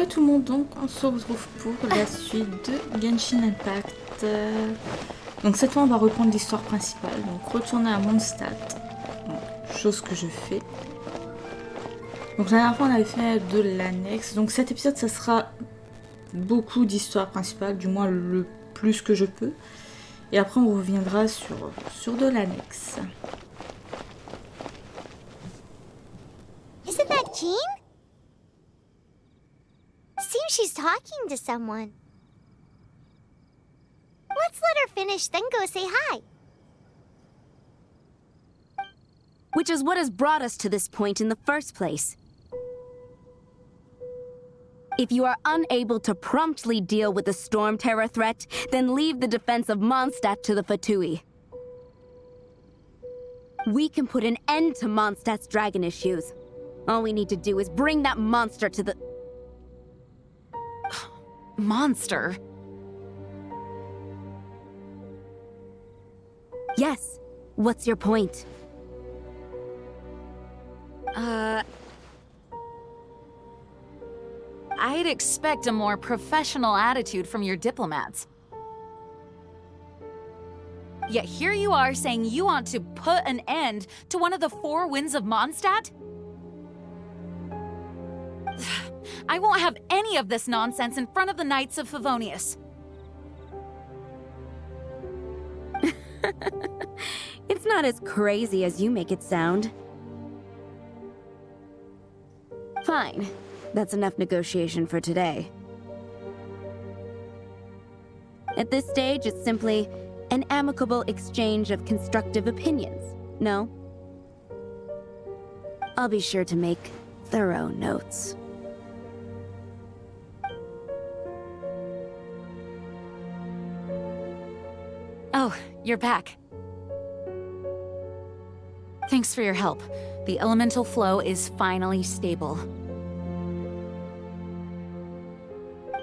tout le monde, donc on se retrouve pour la suite de Genshin Impact. Donc cette fois on va reprendre l'histoire principale, donc retourner à Mondstadt, chose que je fais. Donc la dernière fois on avait fait de l'annexe, donc cet épisode ça sera beaucoup d'histoire principale, du moins le plus que je peux. Et après on reviendra sur de l'annexe. Isn't that Jean? Seems she's talking to someone. Let's let her finish, then go say hi. Which is what has brought us to this point in the first place. If you are unable to promptly deal with the storm terror threat, then leave the defense of Mondstadt to the Fatui. We can put an end to Mondstadt's dragon issues. All we need to do is bring that monster to the... Monster? Yes. What's your point? I'd expect a more professional attitude from your diplomats. Yet here you are saying you want to put an end to one of the four winds of Mondstadt? I won't have any of this nonsense in front of the Knights of Favonius. It's not as crazy as you make it sound. Fine. That's enough negotiation for today. At this stage, it's simply an amicable exchange of constructive opinions, no? I'll be sure to make thorough notes. Oh, you're back. Thanks for your help. The elemental flow is finally stable.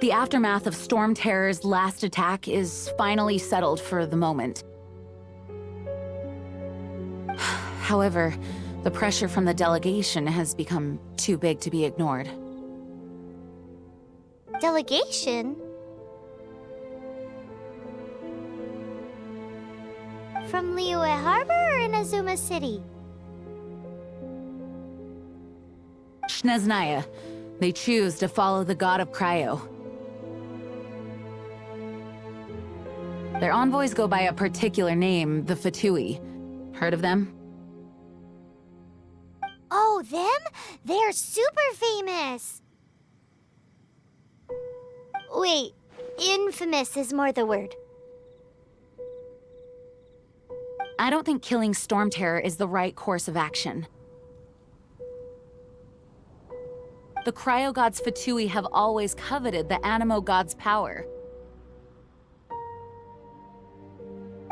The aftermath of Storm Terror's last attack is finally settled for the moment. However, the pressure from the delegation has become too big to be ignored. Delegation? From Liyue Harbor or Inazuma City? Shneznaya. They choose to follow the god of Cryo. Their envoys go by a particular name, the Fatui. Heard of them? Oh, them? They're super famous! Wait, infamous is more the word. I don't think killing Storm Terror is the right course of action. The Cryo God's Fatui have always coveted the Animo God's power.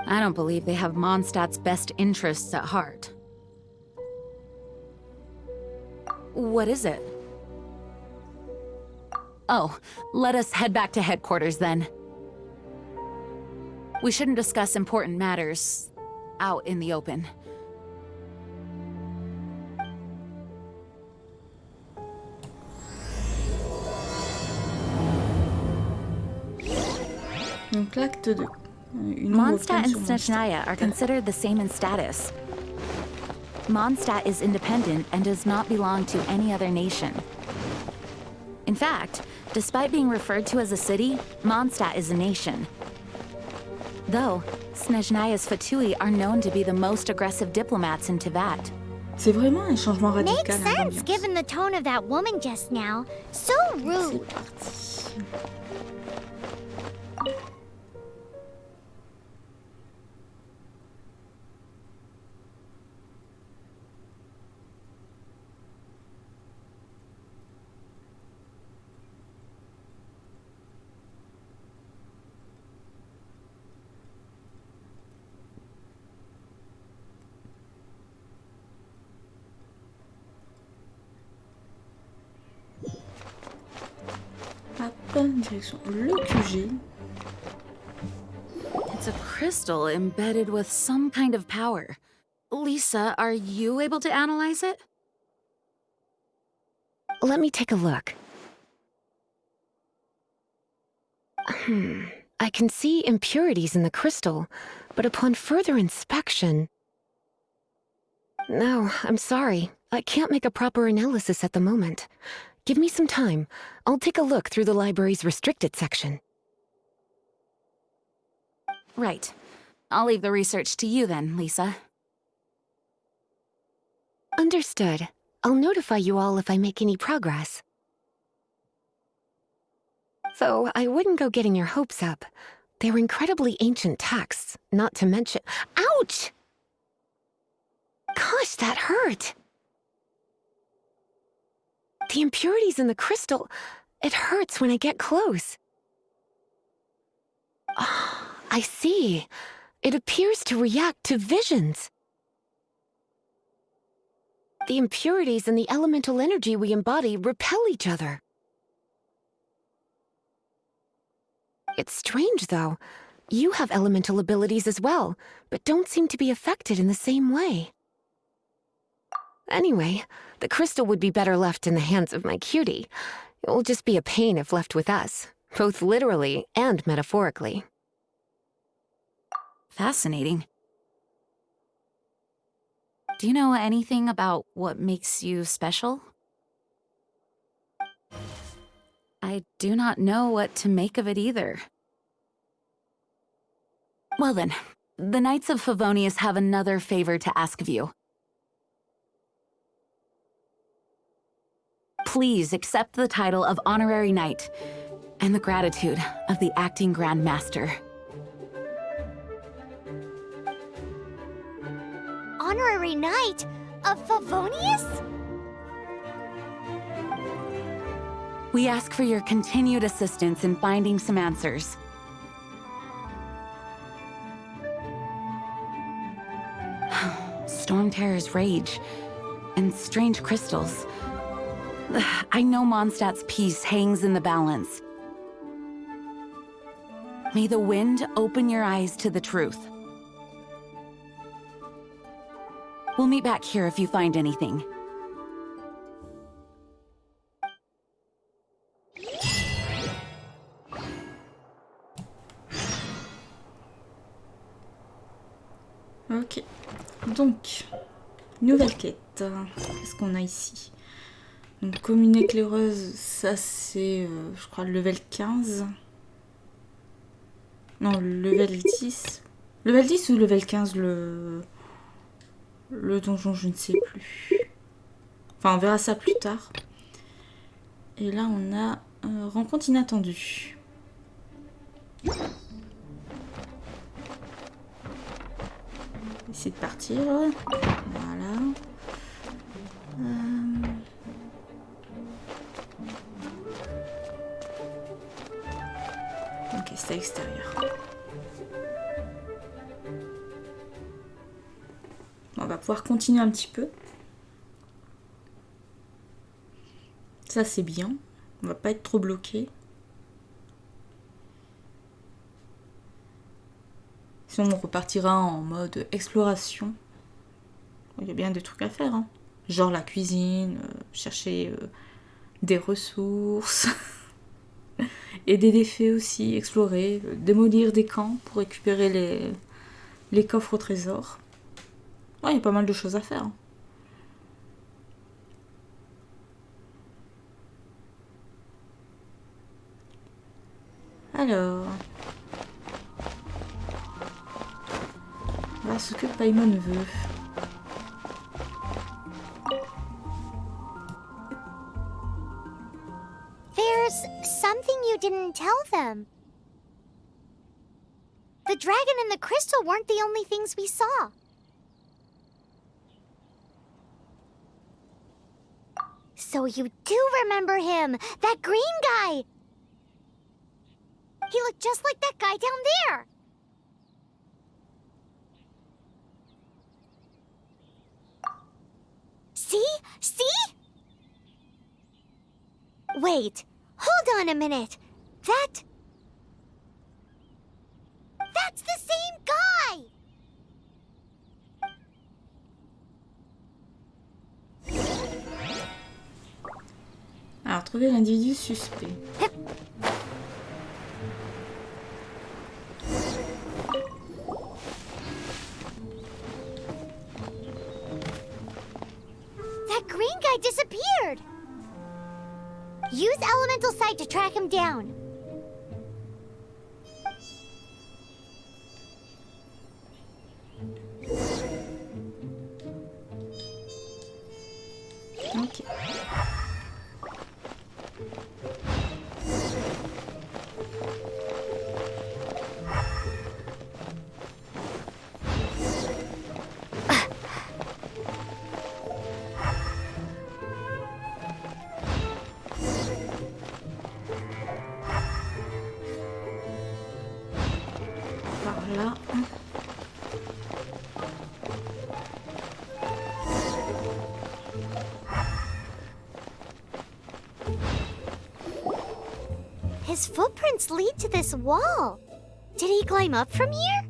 I don't believe they have Mondstadt's best interests at heart. What is it? Oh, let us head back to headquarters then. We shouldn't discuss important matters out in the open. Donc l'acte 2. Mondstadt and Snezhnaya are considered the same in status. Mondstadt is independent and does not belong to any other nation. In fact, despite being referred to as a city, Mondstadt is a nation. Though, Snezhnaya's Fatui are known to be the most aggressive diplomats in Teyvat. C'est vraiment un changement radical. Makes sense given the tone of that woman just now. So rude. C'est parti. Direction le QG. It's a crystal embedded with some kind of power. Lisa, are you able to analyze it? Let me take a look. I can see impurities in the crystal, but upon further inspection... No, I'm sorry. I can't make a proper analysis at the moment. Give me some time. I'll take a look through the library's restricted section. Right. I'll leave the research to you then, Lisa. Understood. I'll notify you all if I make any progress. Though I wouldn't go getting your hopes up. They're incredibly ancient texts, not to mention— Ouch! Gosh, that hurt! The impurities in the crystal, it hurts when I get close. Oh, I see. It appears to react to visions. The impurities and the elemental energy we embody repel each other. It's strange, though. You have elemental abilities as well, but don't seem to be affected in the same way. Anyway, the crystal would be better left in the hands of my cutie. It will just be a pain if left with us, both literally and metaphorically. Fascinating. Do you know anything about what makes you special? I do not know what to make of it either. Well then, the Knights of Favonius have another favor to ask of you. Please accept the title of Honorary Knight and the gratitude of the Acting Grand Master. Honorary Knight of Favonius? We ask for your continued assistance in finding some answers. Storm terrors rage, and strange crystals. I know Mondstadt's peace hangs in the balance. May the wind open your eyes to the truth. We'll meet back here if you find anything. Ok. Donc, nouvelle quête. Qu'est-ce qu'on a ici? Donc, comme une éclaireuse, ça c'est, je crois, le level 15. Non, le level 10. Level 10 ou level 15, le donjon, je ne sais plus. Enfin, on verra ça plus tard. Et là, on a rencontre inattendue. Essayer de partir. Voilà. Ok, c'est à l'extérieur. On va pouvoir continuer un petit peu. Ça, c'est bien. On va pas être trop bloqué. Sinon, on repartira en mode exploration. Il y a bien des trucs à faire, hein. Genre la cuisine, chercher des ressources, aider des fées aussi, explorer, démolir des camps pour récupérer les coffres au trésor. Ouais, il y a pas mal de choses à faire, hein. Alors... voilà ce que Paimon veut. There's something you didn't tell them. The dragon and the crystal weren't the only things we saw. So you do remember him, that green guy! He looked just like that guy down there! See? See? Wait, hold on a minute. That's the same guy! Alors, trouver l'individu suspect. elemental side to track him down. Ok. Par là. His footprints lead to this wall. Did he climb up from here?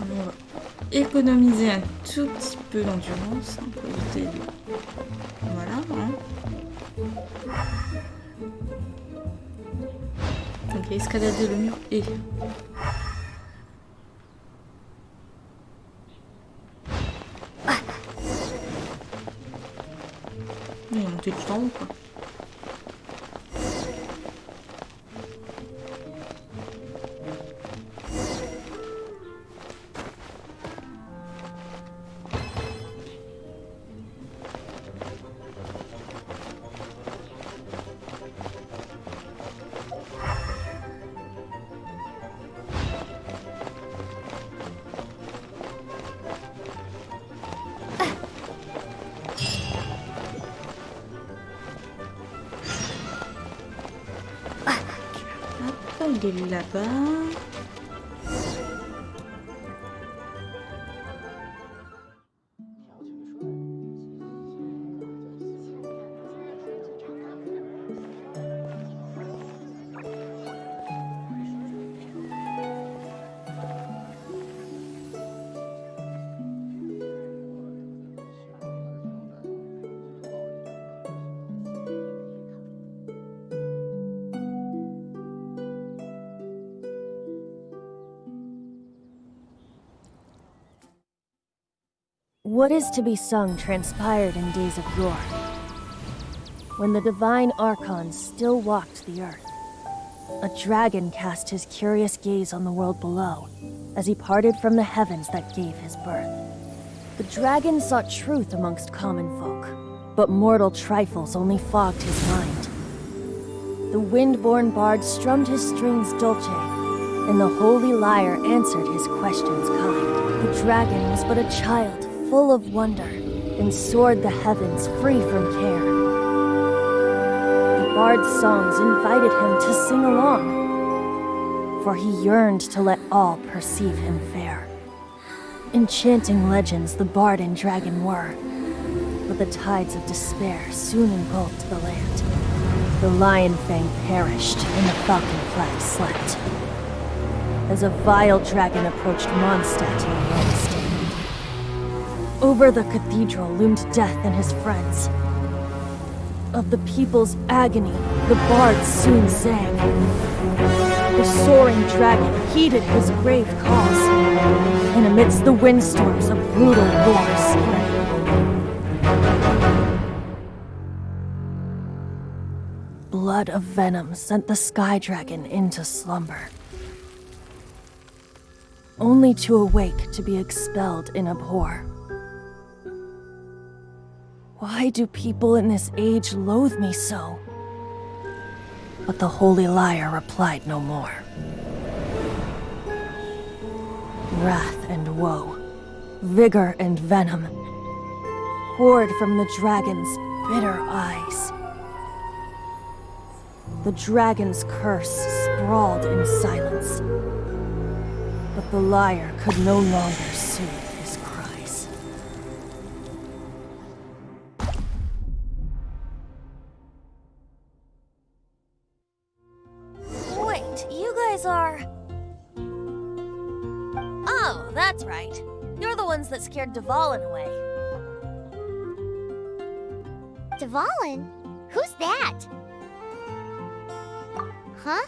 On va économiser un tout petit peu d'endurance pour éviter de... Voilà. Hein. Ok, escalader le mur et... Il est monté tout en haut, quoi. Il est là-bas. What is to be sung transpired in days of yore, when the divine Archons still walked the earth. A dragon cast his curious gaze on the world below, as he parted from the heavens that gave his birth. The dragon sought truth amongst common folk, but mortal trifles only fogged his mind. The wind-born bard strummed his strings dolce, and the holy lyre answered his questions kind. The dragon was but a child, full of wonder, and soared the heavens free from care. The bard's songs invited him to sing along, for he yearned to let all perceive him fair. Enchanting legends the bard and dragon were, but the tides of despair soon engulfed the land. The lion fang perished, and the falcon flag slept, as a vile dragon approached Mondstadt in a lone stand. Over the cathedral loomed death and his friends. Of the people's agony, the bard soon sang. The soaring dragon heeded his grave calls, and amidst the windstorms a brutal war spread. Blood of venom sent the sky dragon into slumber, only to awake to be expelled in abhor. Why do people in this age loathe me so? But the holy lyre replied no more. Wrath and woe, vigor and venom, poured from the dragon's bitter eyes. The dragon's curse sprawled in silence, but the lyre could no longer soothe his cries. Wait, you guys are... Oh, that's right. You're the ones that scared Dvalin away. Dvalin? Who's that? Huh?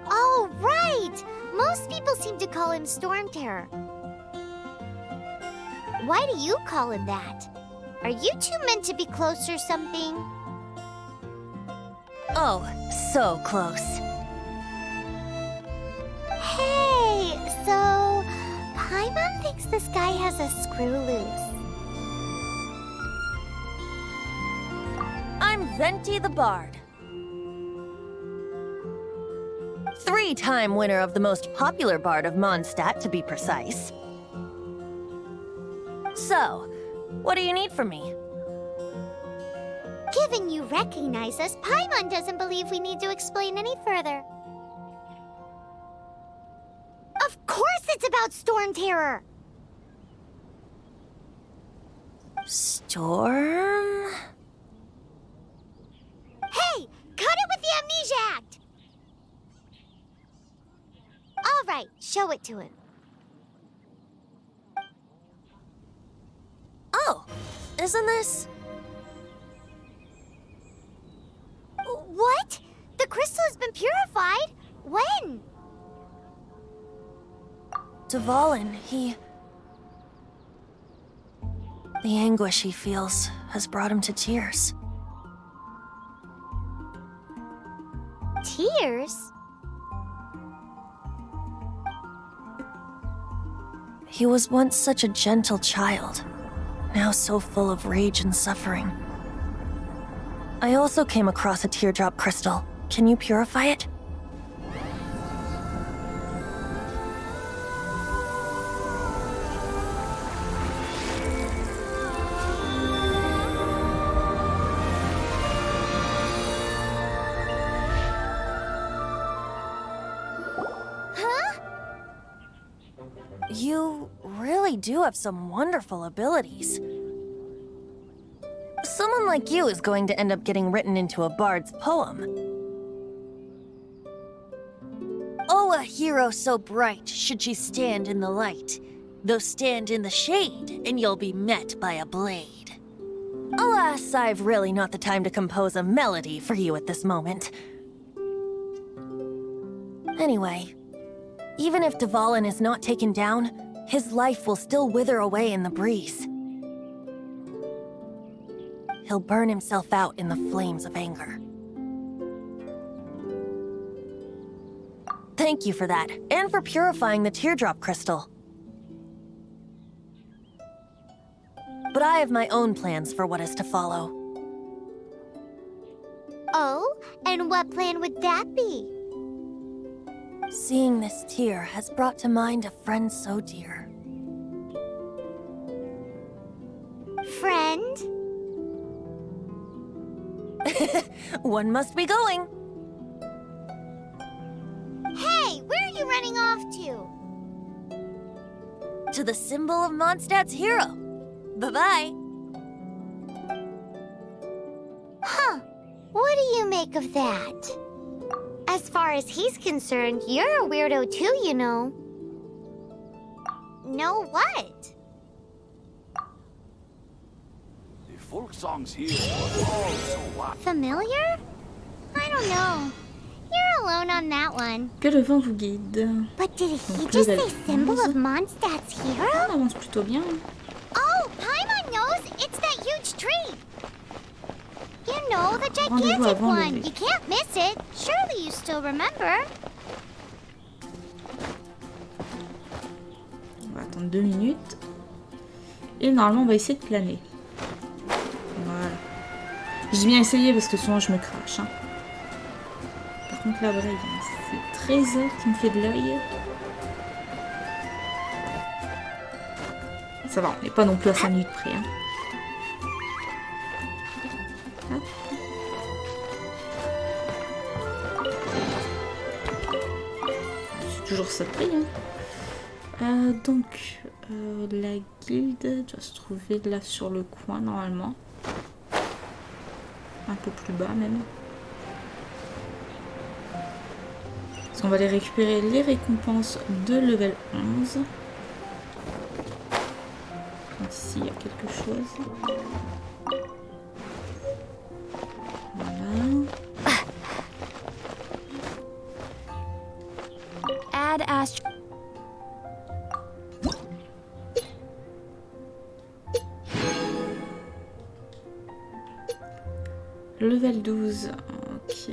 Oh, right! Most people seem to call him Storm Terror. Why do you call him that? Are you two meant to be close or something? Oh, so close. Hey, so Paimon thinks this guy has a screw loose. I'm Venti the Bard. 3-time winner of the most popular bard of Mondstadt, to be precise. So, what do you need from me? Given you recognize us, Paimon doesn't believe we need to explain any further. Of course it's about Storm Terror! Storm? Hey! Cut it with the Amnesia Act! Alright, show it to him. Oh, isn't this... What? The crystal has been purified? When? Dvalin, he... The anguish he feels has brought him to tears. Tears? He was once such a gentle child, now so full of rage and suffering. I also came across a teardrop crystal. Can you purify it? You really do have some wonderful abilities. Someone like you is going to end up getting written into a bard's poem. Oh, a hero so bright should she stand in the light, though stand in the shade, and you'll be met by a blade. Alas, I've really not the time to compose a melody for you at this moment. Anyway, even if Dvalin is not taken down, his life will still wither away in the breeze. He'll burn himself out in the flames of anger. Thank you for that, and for purifying the teardrop crystal. But I have my own plans for what is to follow. Oh, and what plan would that be? Seeing this tear has brought to mind a friend so dear. Friend? One must be going. Hey, where are you running off to? To the symbol of Mondstadt's hero. Bye-bye. Huh. What do you make of that? As far as he's concerned, you're a weirdo too, you know. Know what? The folk songs here are all so wild. Familiar? I don't know. You're alone on that one. Que le vent vous guide. But did he Donc, just level say symbol 11. of Mondstadt's On hero? avance plutôt bien. Oh, Paimon knows! It's that huge tree! You know, the Rendez-vous gigantic avant one! lever. You can't miss it! Surely you still remember? On va attendre 2 minutes. Et normalement, on va essayer de planer. Voilà. J'ai bien essayé parce que souvent je me crache. Hein. Par contre, là, voilà, il y a ce trésor qui me fait de l'œil. Ça va, on n'est pas non plus à 5 minutes près. Hein. Hop. C'est toujours ça de prix. Hein. Donc, la guilde doit se trouver là sur le coin normalement. Un peu plus bas même. Parce qu'on va aller récupérer les récompenses de level 11. Donc ici il y a quelque chose. Voilà. Add Astro. Level 12. Ok.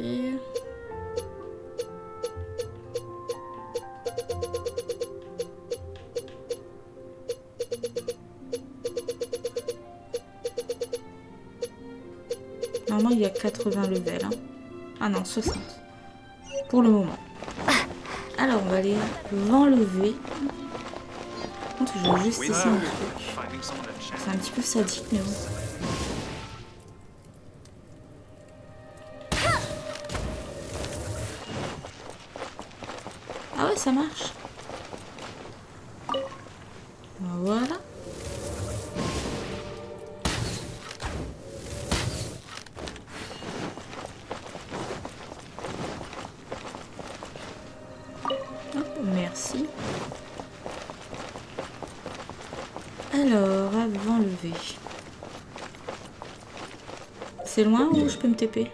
Normalement, il y a 80 levels. Hein. Ah non, 60. Pour le moment. Alors, on va aller l'enlever. Je vais juste essayer un truc. C'est un petit peu sadique, mais bon. Ah ouais, ça marche. Voilà. Merci. Alors, avant lever. C'est loin ou je peux me TP?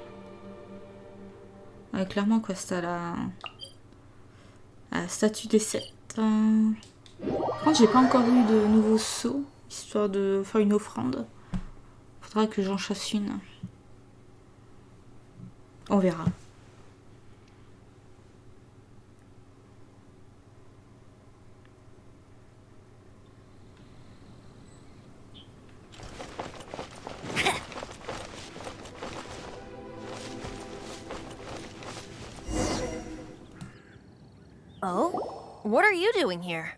Ouais, clairement, quoi, c'est à la statue des sept. Par contre, j'ai pas encore eu de nouveaux seaux, histoire de faire une offrande. Faudra que j'en chasse une. On verra. Oh? What are you doing here?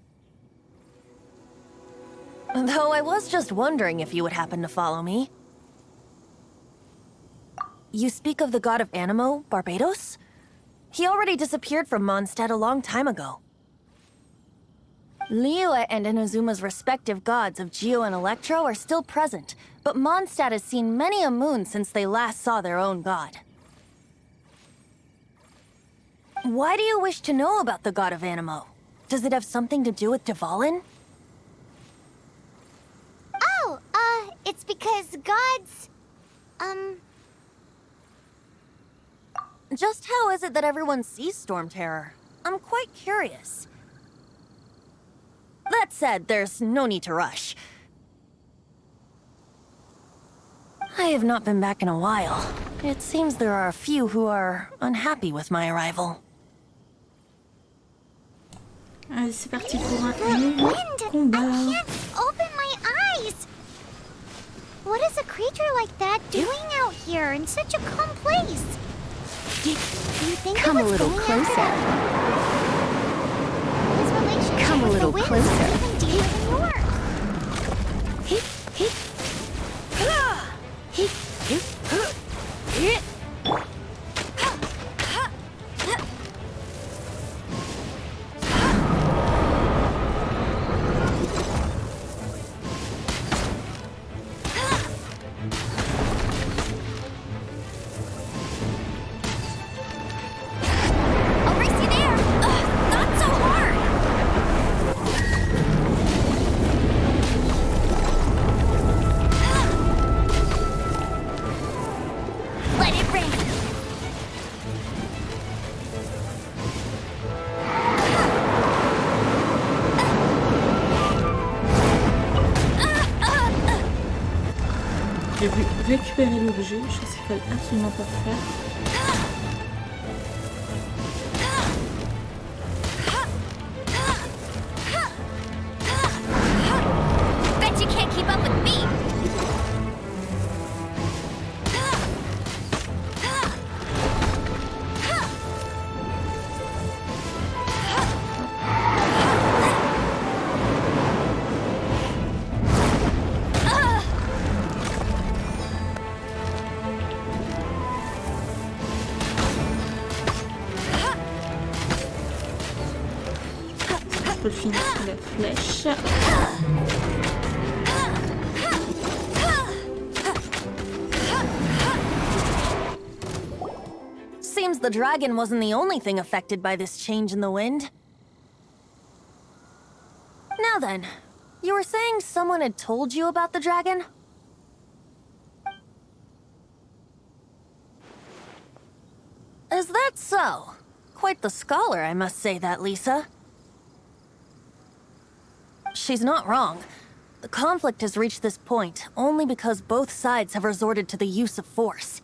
Though I was just wondering if you would happen to follow me. You speak of the god of Animo, Barbados? He already disappeared from Mondstadt a long time ago. Lieu and Inazuma's respective gods of Geo and Electro are still present, but Mondstadt has seen many a moon since they last saw their own god. Why do you wish to know about the god of Animo? Does it have something to do with Dvalin? Oh, it's because gods, Just how is it that everyone sees Storm Terror? I'm quite curious. That said, there's no need to rush. I have not been back in a while. It seems there are a few who are unhappy with my arrival. Allez, c'est parti pour un nouveau combat. I can't open my eyes. What is a creature like that doing out here in such a calm place? Do you think Come it a was little going closer. after his relationship Come a with little the winds closer. is even deeper than yours? I'll race you there! Not so hard! Let it rain! J'ai vu récupérer l'objet, je sais qu'il fallait absolument pas faire. Bet you can't keep up with me! Je peux le finir sous la flèche. Seems the dragon wasn't the only thing affected by this change in the wind. Now then, you were saying someone had told you about the dragon? Is that so? Quite the scholar, I must say that, Lisa. She's not wrong. The conflict has reached this point only because both sides have resorted to the use of force.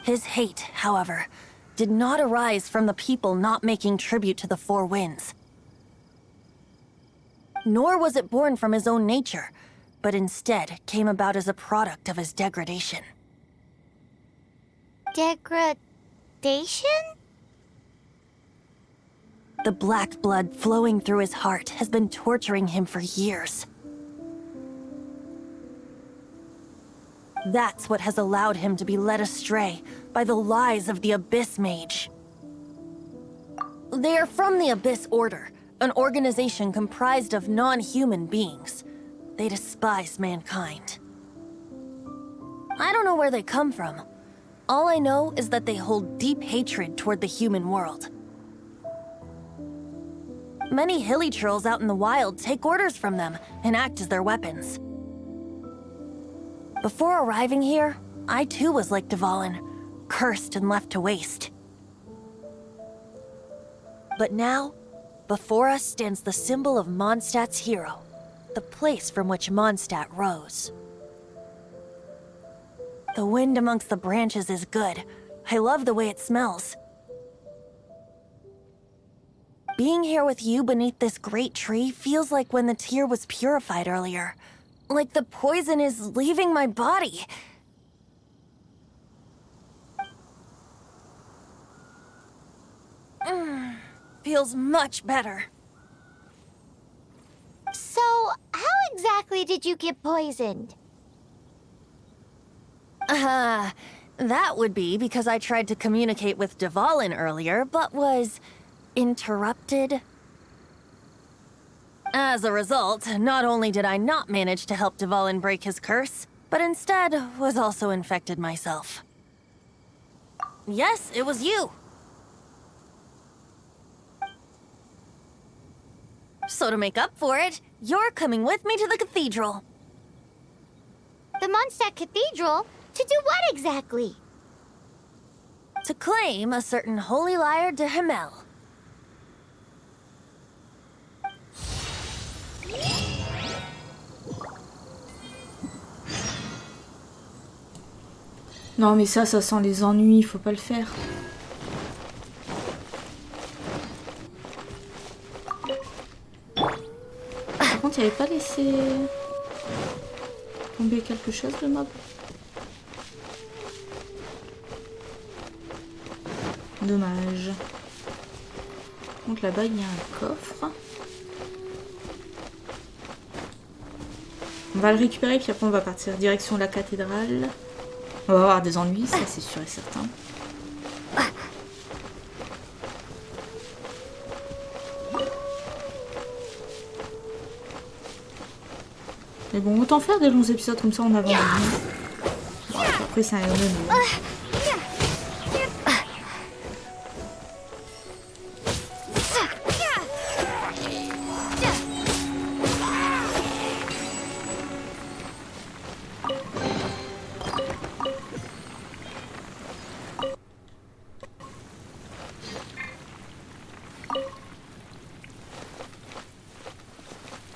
His hate, however, did not arise from the people not making tribute to the Four Winds. Nor was it born from his own nature, but instead came about as a product of his degradation. Degradation? The black blood flowing through his heart has been torturing him for years. That's what has allowed him to be led astray by the lies of the Abyss Mage. They are from the Abyss Order, an organization comprised of non-human beings. They despise mankind. I don't know where they come from. All I know is that they hold deep hatred toward the human world. Many hilly trolls out in the wild take orders from them and act as their weapons. Before arriving here, I too was like Dvalin, cursed and left to waste. But now, before us stands the symbol of Mondstadt's hero, the place from which Mondstadt rose. The wind amongst the branches is good. I love the way it smells. Being here with you beneath this great tree feels like when the tear was purified earlier. Like the poison is leaving my body. Feels much better. So, how exactly did you get poisoned? That would be because I tried to communicate with Dvalin earlier, but was interrupted. As a result, not only did I not manage to help Dvalin break his curse, but instead was also infected myself. Yes, it was you. So to make up for it, you're coming with me to the cathedral. The Mondstadt Cathedral? To do what exactly? To claim a certain holy lyre de Himmel. Non mais ça sent les ennuis, faut pas le faire. Par contre, il avait pas laissé tomber quelque chose le mob. Dommage. Donc là-bas, il y a un coffre. On va le récupérer, puis après on va partir direction la cathédrale. On va avoir des ennuis, ça c'est sûr et certain. Mais bon, autant faire des longs épisodes comme ça, on avance. Bon, après c'est un MMO.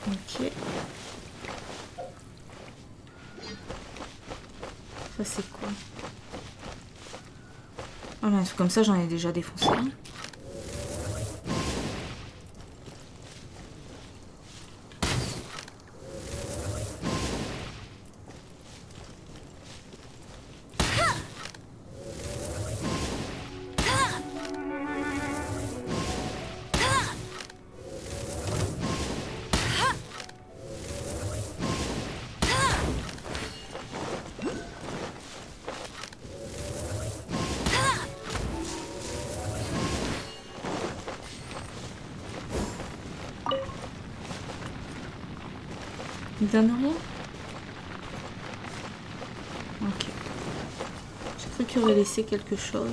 Ok. Ça c'est quoi? Oh mais un truc comme ça j'en ai déjà défoncé un. Il donne rien? Ok. J'ai cru qu'il aurait laissé quelque chose.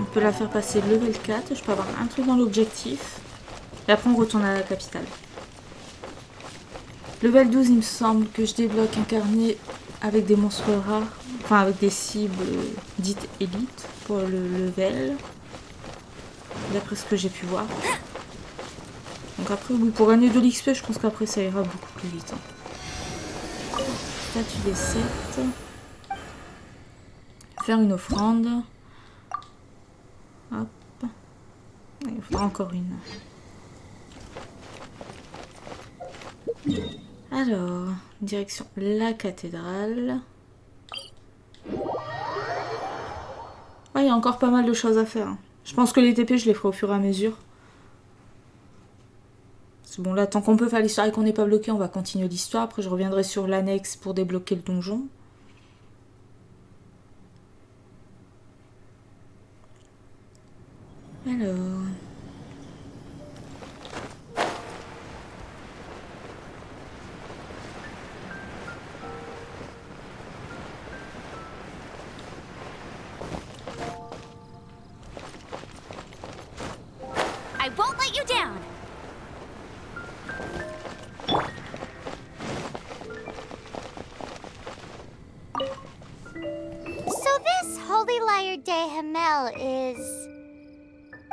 On peut la faire passer level 4, je peux avoir un truc dans l'objectif. Et après on retourne à la capitale. Level 12, il me semble que je débloque incarné avec des monstres rares. Enfin, avec des cibles dites élites pour le level. D'après ce que j'ai pu voir. Donc après, oui, pour gagner de l'XP, je pense qu'après ça ira beaucoup plus vite. Hein. Statue des 7. Faire une offrande. Hop. Il faudra encore une. Alors, direction la cathédrale. Ouais, il y a encore pas mal de choses à faire. Hein. Je pense que les TP, je les ferai au fur et à mesure. C'est bon, là, tant qu'on peut faire l'histoire et qu'on n'est pas bloqué, on va continuer l'histoire. Après, je reviendrai sur l'annexe pour débloquer le donjon. Alors... I won't let you down. So this holy lyre de Himmel is...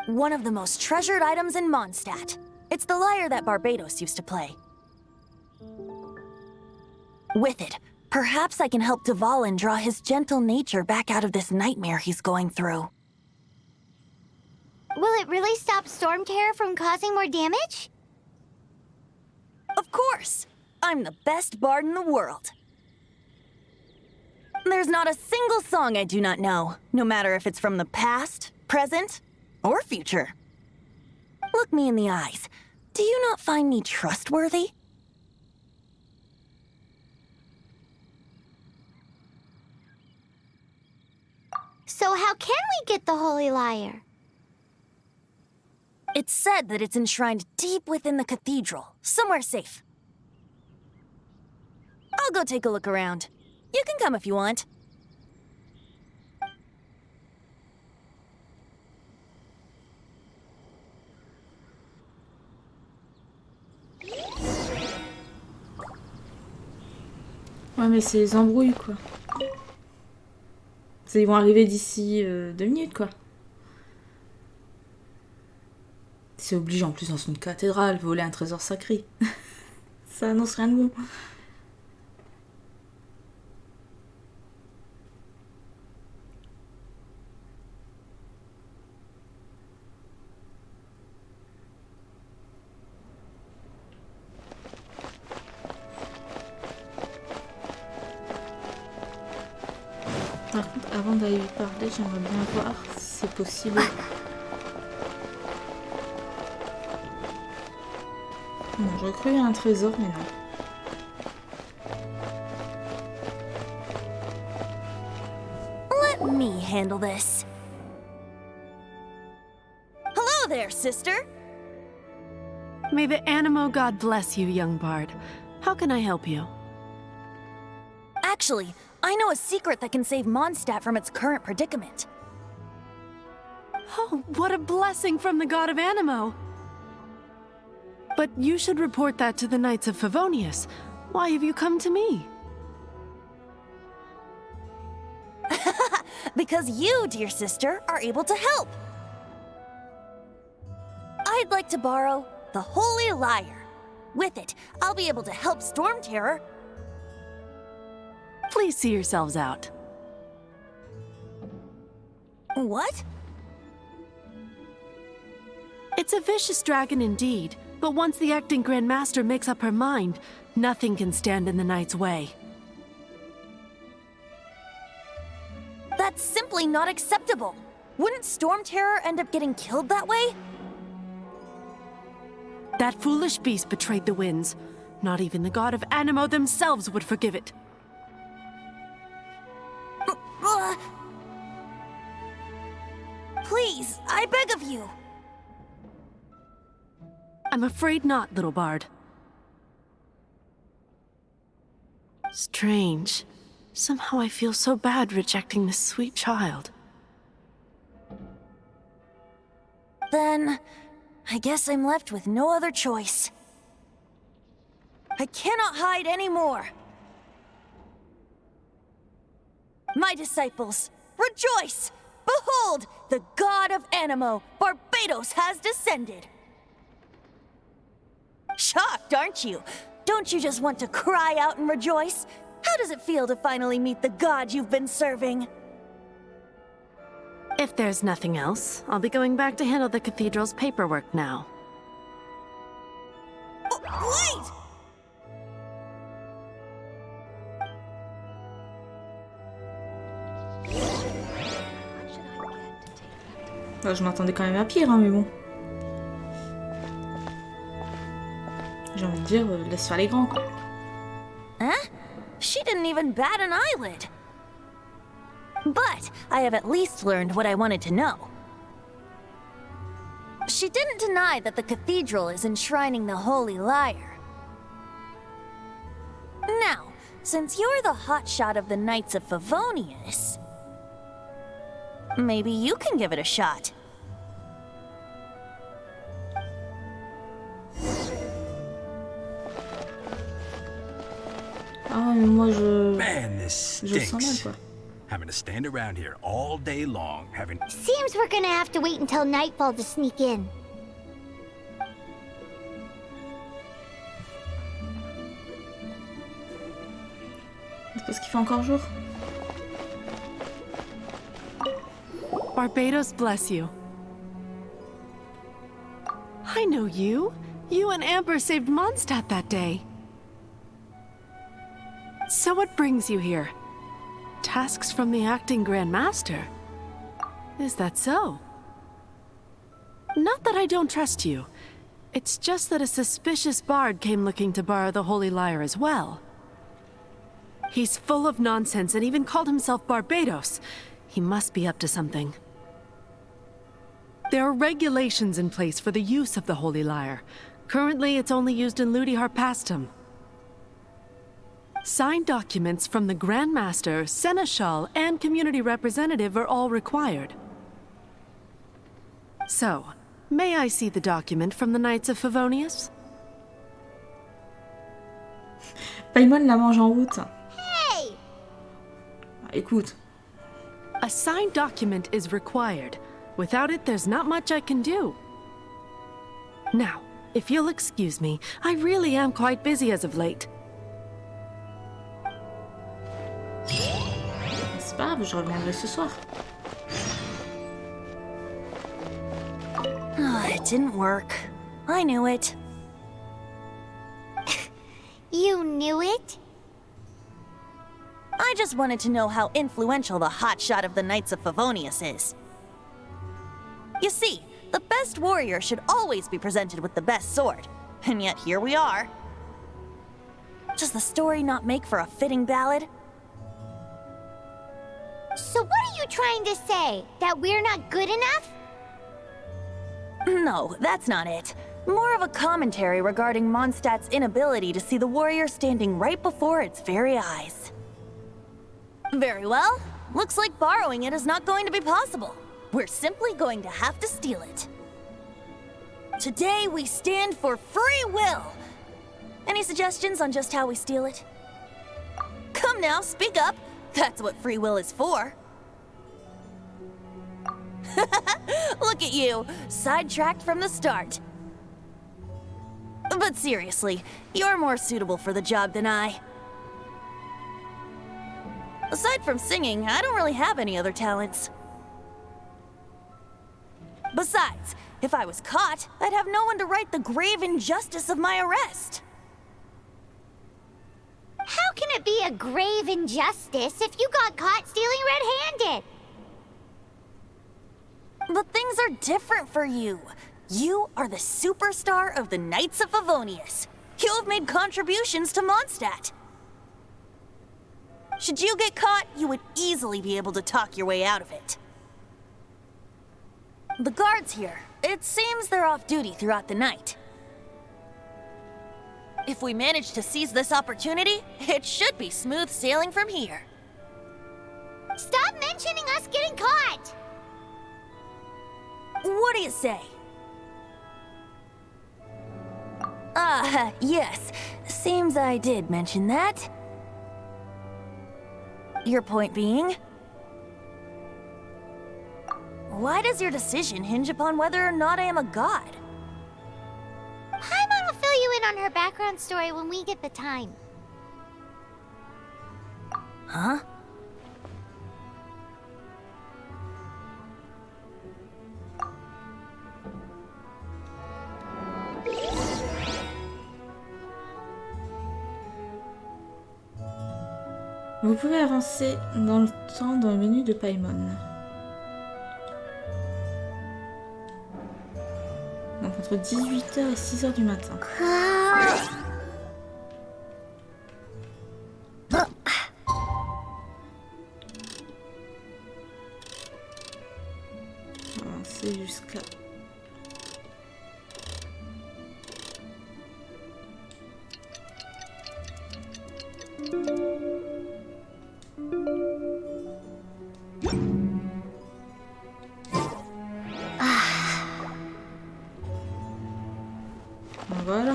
One of the most treasured items in Mondstadt. It's the lyre that Barbados used to play. With it, perhaps I can help Dvalin draw his gentle nature back out of this nightmare he's going through. Will it really stop Storm Terror from causing more damage? Of course! I'm the best bard in the world. There's not a single song I do not know, no matter if it's from the past, present, or future. Look me in the eyes. Do you not find me trustworthy? So how can we get the holy lyre? It's said that it's enshrined deep within the cathedral, somewhere safe. I'll go take a look around. You can come if you want. Ouais, mais c'est les embrouilles, quoi. Ils vont arriver d'ici 2 minutes, quoi. C'est obligé, en plus, dans une cathédrale, voler un trésor sacré. Ça annonce rien de bon. Par contre, avant d'aller lui parler, j'aimerais bien voir si c'est possible. Bon, j'aurais cru qu'il y a un trésor, mais non. Let me handle this. Hello there, sister. May the Animo God bless you, young bard. How can I help you? Actually, I know a secret that can save Mondstadt from its current predicament. Oh, what a blessing from the god of Animo! But you should report that to the Knights of Favonius. Why have you come to me? Because you, dear sister, are able to help. I'd like to borrow the Holy Lyre. With it, I'll be able to help Storm Terror. Please see yourselves out. What? It's a vicious dragon indeed, but once the acting Grand Master makes up her mind, nothing can stand in the Knight's way. That's simply not acceptable. Wouldn't Storm Terror end up getting killed that way? That foolish beast betrayed the winds. Not even the god of Animo themselves would forgive it. Please, I beg of you. I'm afraid not, little bard. Strange. Somehow I feel so bad rejecting this sweet child. Then, I guess I'm left with no other choice. I cannot hide anymore. My disciples, rejoice! Behold, the god of Anemo, Barbados, has descended. Shocked, aren't you? Don't you just want to cry out and rejoice? How does it feel to finally meet the god you've been serving? If there's nothing else, I'll be going back to handle the cathedral's paperwork now. Wait! Bah, je m'attendais quand même à pire, hein, mais bon. J'ai envie de dire, laisse faire les grands, quoi. Huh? She didn't even bat an eyelid. But I have at least learned what I wanted to know. She didn't deny that the cathedral is enshrining the holy lyre. Now, since you're the hotshot of the Knights of Favonius, maybe you can give it a shot. Ah, mais moi Man, this je sens mal, stinks. quoi. Having to stand around here all day long, having... Seems we're gonna have to wait until nightfall to sneak in. C'est parce qu'il fait encore jour. Barbados bless you. I know you. You and Amber saved Mondstadt that day. So what brings you here? Tasks from the acting Grand Master? Is that so? Not that I don't trust you. It's just that a suspicious bard came looking to borrow the holy lyre as well. He's full of nonsense and even called himself Barbados. He must be up to something. There are regulations in place for the use of the holy lyre. Currently, it's only used in Ludi Harpastum. Signed documents from the Grand Master, Seneschal, and community representative are all required. So, may I see the document from the Knights of Favonius? Paimon la mange en route. Hey! Ah, écoute. A signed document is required. Without it, there's not much I can do. Now, if you'll excuse me, I really am quite busy as of late. C'est pas grave, je reviendrai ce soir. It didn't work. I knew it. You knew it? I just wanted to know how influential the hotshot of the Knights of Favonius is. You see, the best warrior should always be presented with the best sword. And yet here we are. Does the story not make for a fitting ballad? So what are you trying to say? That we're not good enough? No, that's not it. More of a commentary regarding Mondstadt's inability to see the warrior standing right before its very eyes. Very well. Looks like borrowing it is not going to be possible. We're simply going to have to steal it. Today we stand for free will. Any suggestions on just how we steal it? Come now, speak up. That's what free will is for. Look at you, sidetracked from the start. But seriously, you're more suitable for the job than I. Aside from singing, I don't really have any other talents. Besides, if I was caught, I'd have no one to right the grave injustice of my arrest. How can it be a grave injustice if you got caught stealing red-handed? But things are different for you. You are the superstar of the Knights of Favonius. You have made contributions to Mondstadt. Should you get caught, you would easily be able to talk your way out of it. The guards here, it seems they're off duty throughout the night. If we manage to seize this opportunity, it should be smooth sailing from here. Stop mentioning us getting caught! What do you say? Ah, yes. Seems I did mention that. Your point being? Why does your decision hinge upon whether or not I am a god? Paimon will fill you in on her background story when we get the time. Huh? Vous pouvez avancer dans le temps dans le menu de Paimon. Donc entre 18h et 6h du matin. Avancer jusqu'à... Voilà.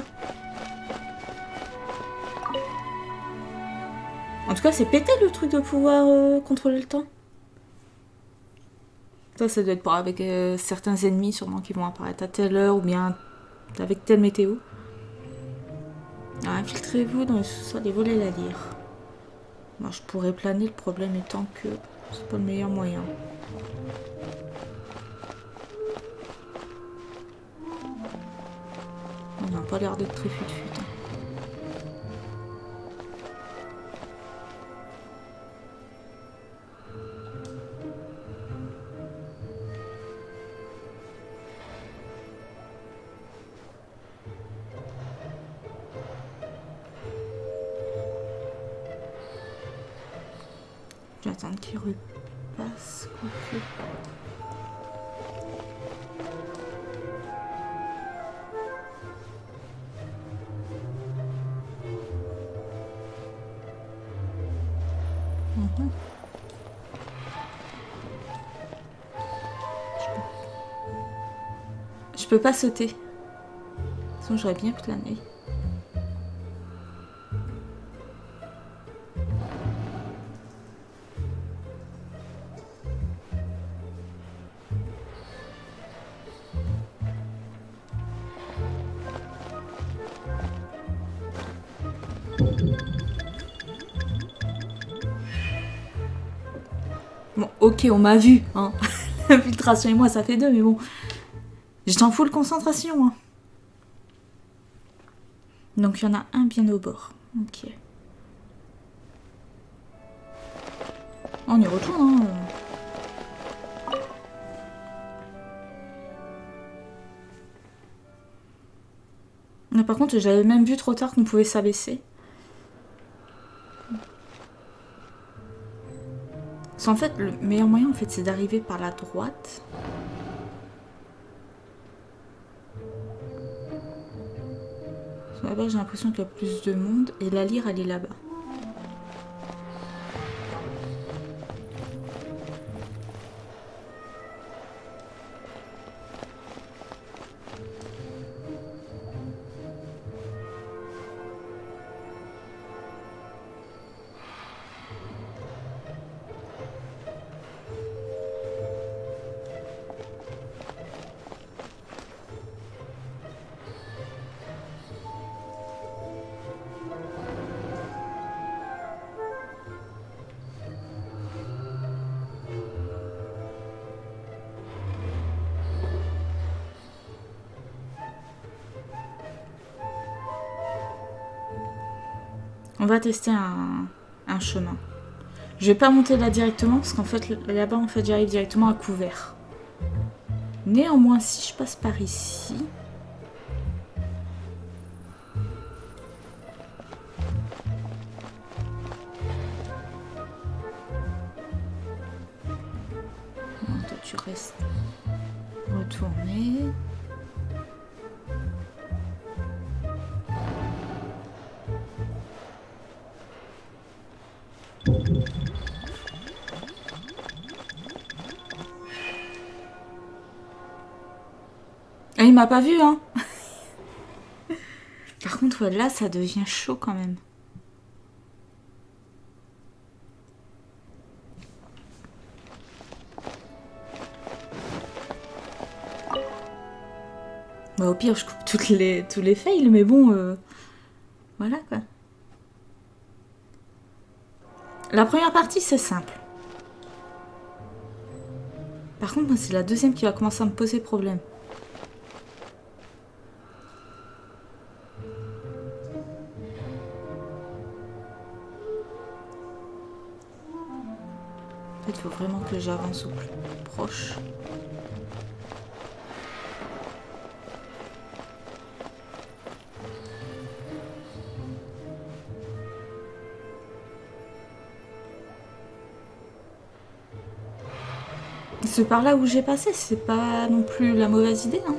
En tout cas, c'est pété le truc de pouvoir contrôler le temps. Ça doit être pour avec certains ennemis sûrement qui vont apparaître à telle heure ou bien avec telle météo. Alors, infiltrez-vous dans le sous-sol et volez la lyre. Moi, je pourrais planer, le problème étant que c'est pas le meilleur moyen. On n'a pas l'air d'être très fut-fut. Hein. J'attends qu'il repasse. Okay. Je peux pas sauter. Sinon j'aurais bien plané. Bon, ok, on m'a vu, hein. L'infiltration et moi, ça fait 2, mais bon. J'étais en full concentration, hein. Donc, il y en a un bien au bord. Ok. On y retourne, hein. Mais par contre, j'avais même vu trop tard qu'on pouvait s'abaisser. En fait, le meilleur moyen, en fait, c'est d'arriver par la droite. Là-bas, j'ai l'impression qu'il y a plus de monde. Et la lyre, elle est là-bas. On va tester un chemin. Je vais pas monter là directement parce qu'en fait là-bas en fait j'arrive directement à couvert. Néanmoins si je passe par ici. Bon, toi tu restes retourné. Et il m'a pas vu, hein. contre, ouais, là, ça devient chaud quand même. Bah, au pire, je coupe tous les fails, mais bon, voilà quoi. La première partie, c'est simple. Par contre, moi, c'est la deuxième qui va commencer à me poser problème. En fait, il faut vraiment que j'avance au plus proche. C'est par là où j'ai passé, c'est pas non plus la mauvaise idée, hein.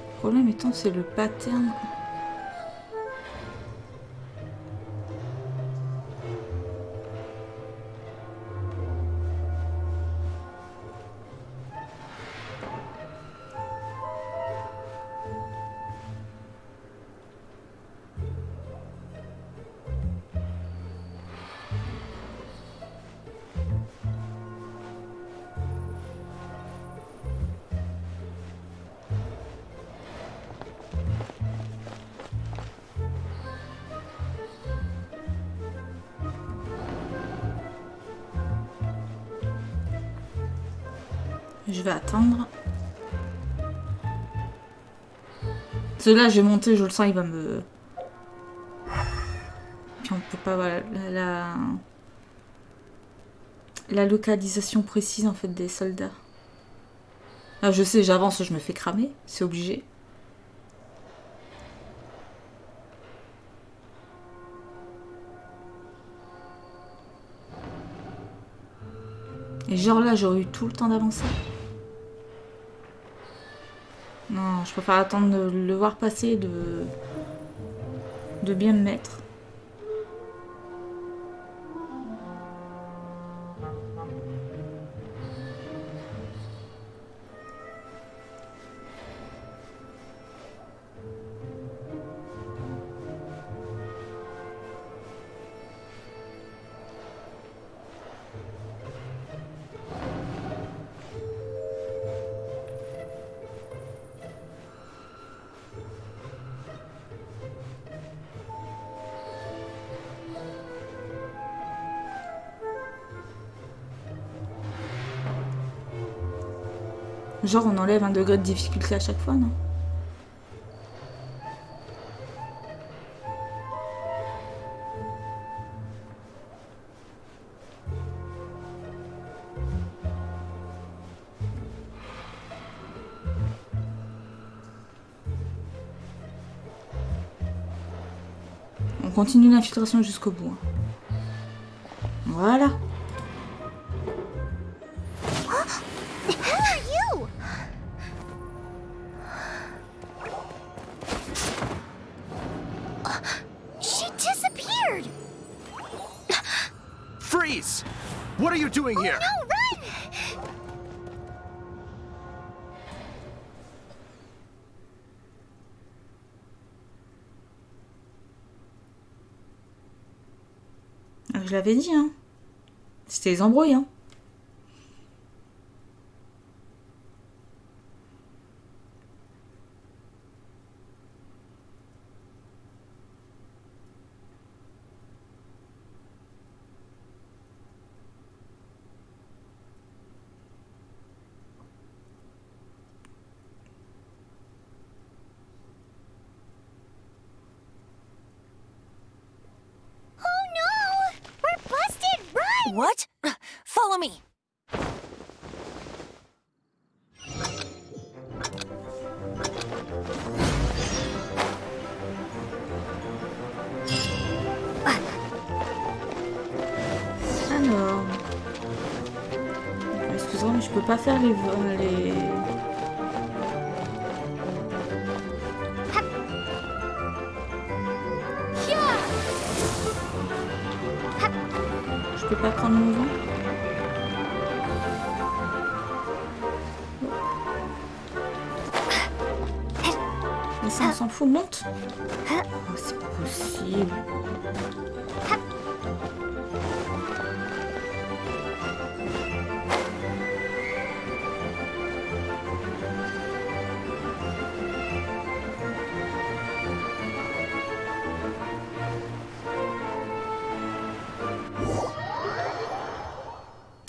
Le problème étant, c'est le pattern. Je vais attendre. Celui-là, j'ai monté, je le sens, il va me... Puis on peut pas... Voilà, la localisation précise, en fait, des soldats. Là, je sais, j'avance, je me fais cramer. C'est obligé. Et genre là, j'aurais eu tout le temps d'avancer. Non, je préfère attendre de le voir passer, de bien me mettre. Genre on enlève un degré de difficulté à chaque fois, non? On continue l'infiltration jusqu'au bout. Hein. Voilà. Freeze! What are you doing here? No, run! Je l'avais dit, hein. C'était les embrouilles, hein. What? Follow me. Alors... Excusez-moi, mais je peux pas faire les... Je peux pas prendre le mouvement. ça, on s'en fout. Monte. Oh, c'est pas possible.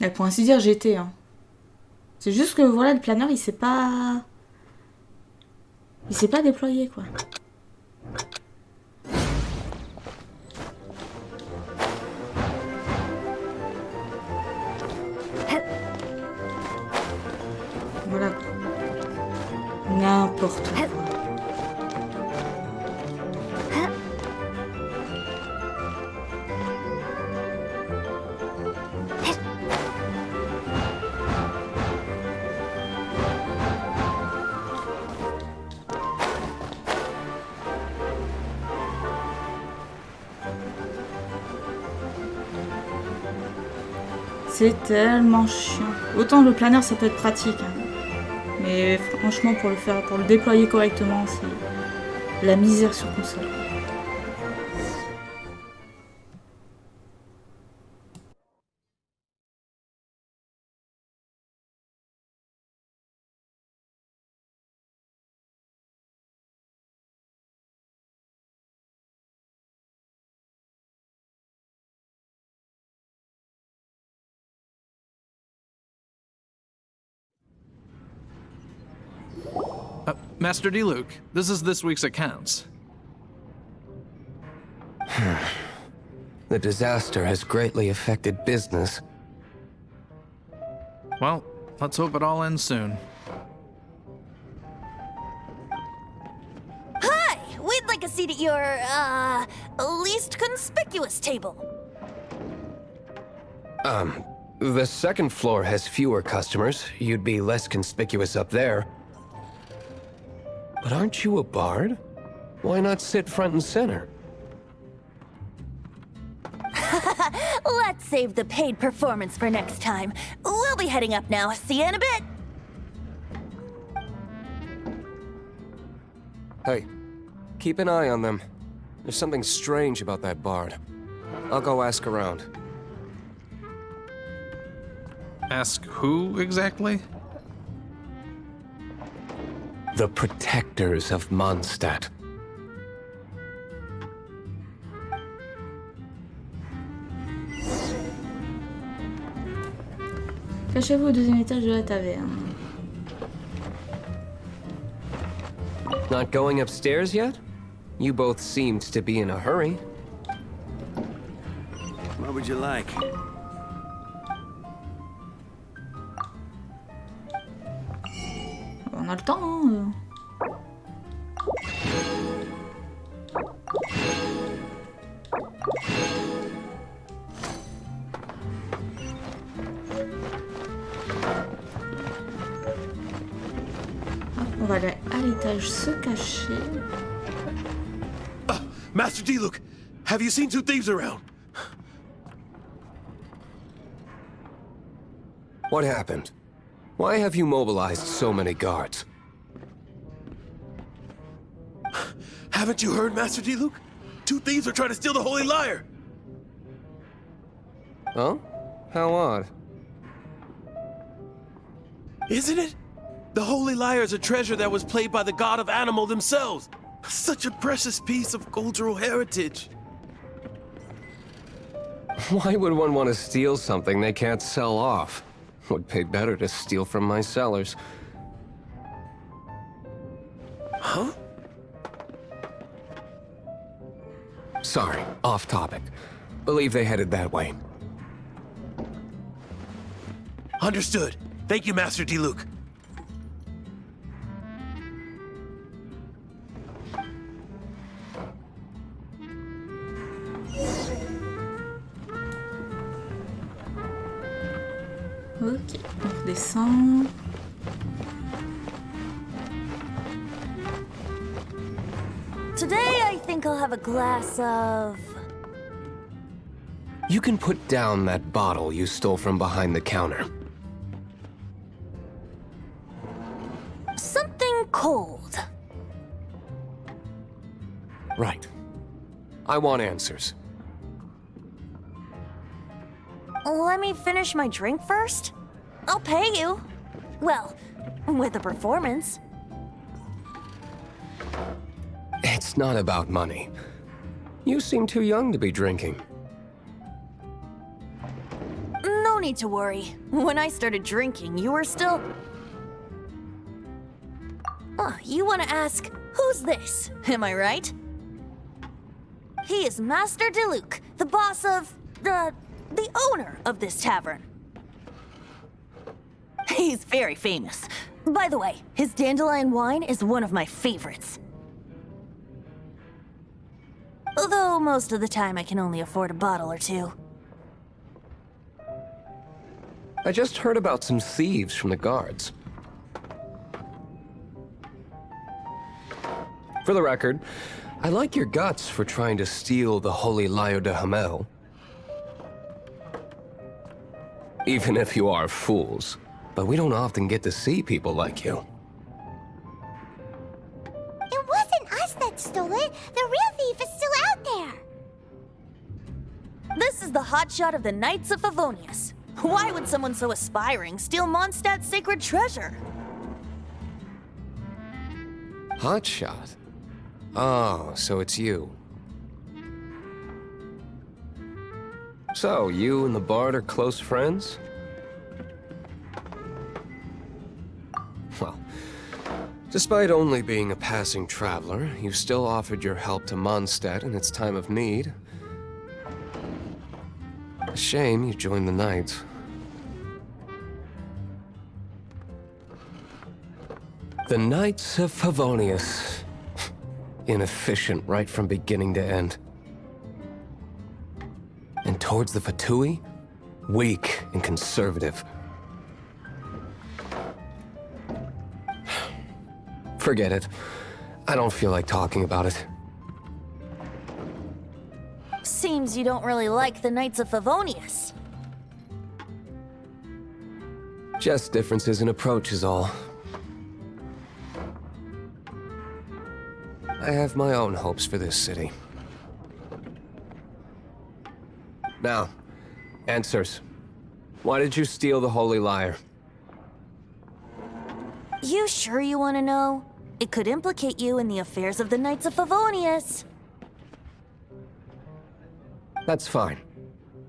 Et pour ainsi dire, j'ai été. Hein. C'est juste que voilà, le planeur, il s'est pas déployé, quoi. Voilà. N'importe quoi. C'est tellement chiant. Autant le planeur ça peut être pratique, hein. Mais franchement pour le déployer correctement, c'est la misère sur console. Master Diluc, this is this week's accounts. The disaster has greatly affected business. Well, let's hope it all ends soon. Hi! We'd like a seat at your, least conspicuous table. The second floor has fewer customers. You'd be less conspicuous up there. But aren't you a bard? Why not sit front and center? Let's save the paid performance for next time. We'll be heading up now. See you in a bit. Hey, keep an eye on them. There's something strange about that bard. I'll go ask around. Ask who exactly? The protectors of Mondstadt. Cachez-vous au deuxième étage de la taverne. Not going upstairs yet? You both seemed to be in a hurry. What would you like? On a le temps, hein. On va aller à l'étage se cacher. Master Diluc, have you seen two thieves around? What happened? Why have you mobilized so many guards? Haven't you heard, Master Diluc? Two thieves are trying to steal the holy lyre! Huh? How odd. Isn't it? The holy lyre is a treasure that was played by the god of animal themselves. Such a precious piece of cultural heritage. Why would one want to steal something they can't sell off? Would pay better to steal from my sellers. Huh? Sorry, off topic. Believe they headed that way. Understood. Thank you, Master Diluc. Ok, on redescend. Today, I think I'll have a glass of... You can put down that bottle you stole from behind the counter. something cold. Right. I want answers. Let me finish my drink first. I'll pay you. Well, with a performance. It's not about money. You seem too young to be drinking. No need to worry. When I started drinking, you were still... Oh, you want to ask, who's this? Am I right? He is Master Diluc, the boss of... the owner of this tavern. He's very famous. By the way, his dandelion wine is one of my favorites. Although most of the time I can only afford a bottle or two. I just heard about some thieves from the guards. For the record, I like your guts for trying to steal the holy lyre de Hamel. Even if you are fools. But we don't often get to see people like you. It wasn't us that stole it. The real thief is still out there. This is the hotshot of the Knights of Favonius. Why would someone so aspiring steal Mondstadt's sacred treasure? Hotshot? Oh, so it's you. So, you and the bard are close friends? Well, despite only being a passing traveler, you still offered your help to Mondstadt in its time of need. A shame you joined the Knights. The Knights of Favonius. Inefficient right from beginning to end. And towards the Fatui, weak and conservative. Forget it. I don't feel like talking about it. Seems you don't really like the Knights of Favonius. Just differences in approach is all. I have my own hopes for this city. Now, answers. Why did you steal the holy lyre? You sure you want to know? It could implicate you in the affairs of the Knights of Favonius. That's fine.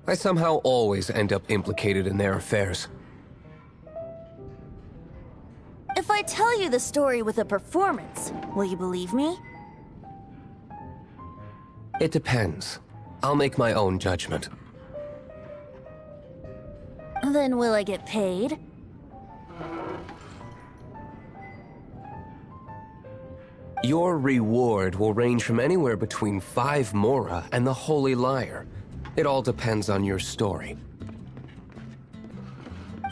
I somehow always end up implicated in their affairs. If I tell you the story with a performance, will you believe me? It depends. I'll make my own judgment. Then will I get paid? Your reward will range from anywhere between 5 mora and the holy lyre. It all depends on your story.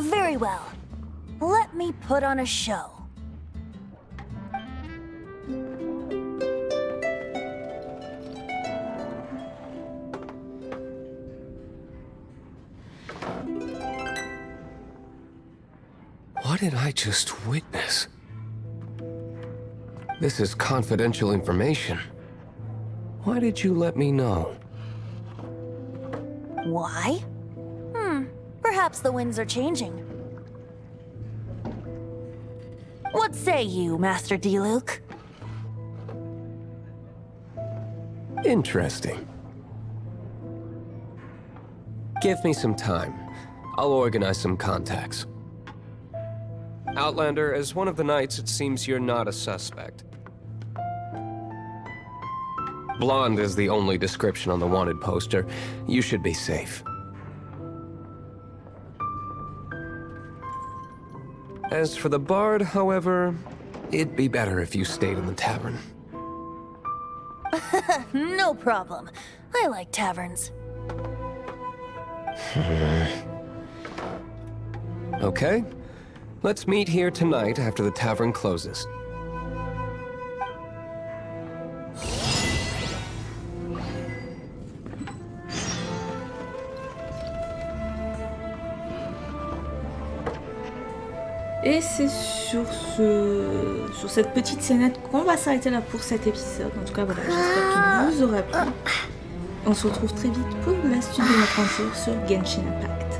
Very well. Let me put on a show. What did I just witness? This is confidential information. Why did you let me know? Why? Perhaps the winds are changing. What say you, Master Diluc? Interesting. Give me some time. I'll organize some contacts. Outlander, as one of the knights, it seems you're not a suspect. Blonde is the only description on the wanted poster. You should be safe. As for the bard, however, it'd be better if you stayed in the tavern. No problem. I like taverns. Okay. Let's meet here tonight after the tavern closes. Et c'est sur cette petite scénette qu'on va s'arrêter là pour cet épisode. En tout cas, voilà, j'espère qu'il vous aura plu. On se retrouve très vite pour la suite de notre aventure sur Genshin Impact.